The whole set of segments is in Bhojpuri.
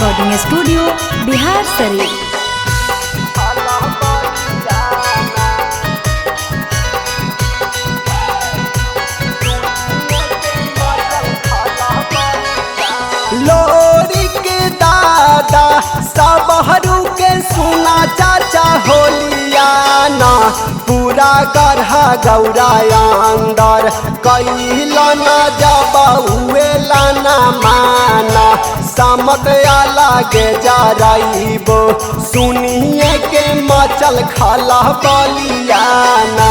Recording studio Bihar Sharif. लोरी के दादा सबहरू के सुना चाचा होलियाना पूरा गढ़ा गौराया अंदर कैलन जब हुएला न माना समत लागे जराइबो सुनिए के मचल खाला बलियाना।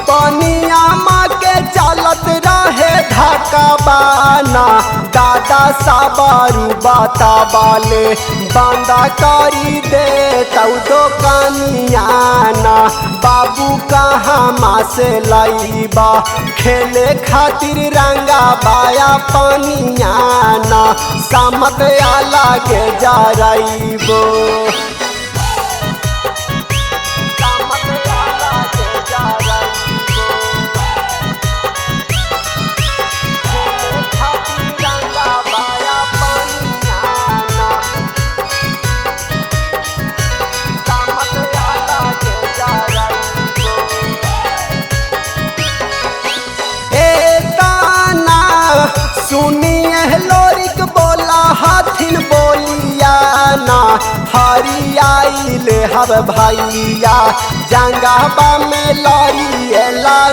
पनिया माँ के चलत रहे धकाबाना दादा साबारू बाता बाले बांदा करी दे तौ दुकानियाना बाबू कहाँ माँ से लाइबा खेले खातिर रंगा बाया पनियाना समत आला के जा रहीबो। सुनिए लोरिक बोला हाथिन बोलियाना हरियाइले हब भैया जंगाबा में लड़ियाना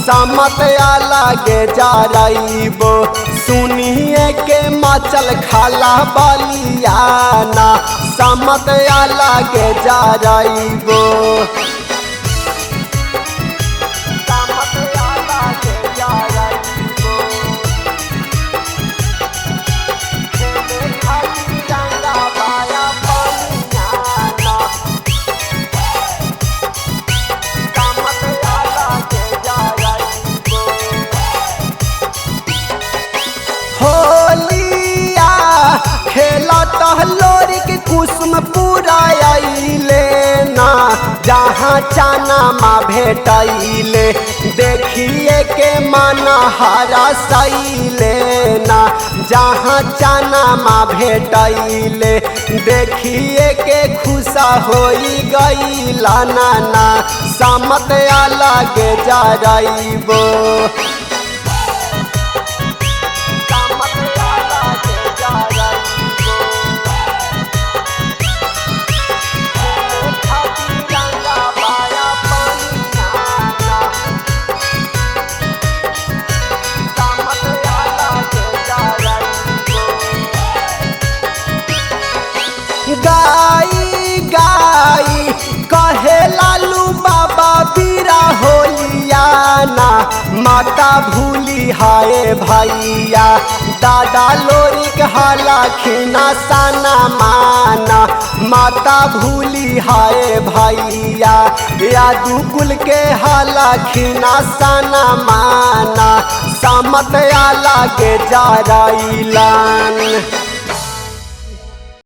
समत लागे जा रहीबो सुनिए के मचल खाला बलियाना समत लागे जा रहीबो। खेलत लोरिक कुसुम पूरा आइले ना जहाँ चाना माँ भेटैले देखिए के मन हरा सैले ना जहाँ चाना माँ भेटैले देखिए के खुशा होई गईला ना समत लागे जा रहीबो। गाई गाई कहे लालू बाबा बीरा होलियाना माता भूली हाय भैया दादा लोरिक हाला खीना साना माना माता भूली हाय भैया यादू कुल के हाला खीना साना माना समत लागे जा रहीलान।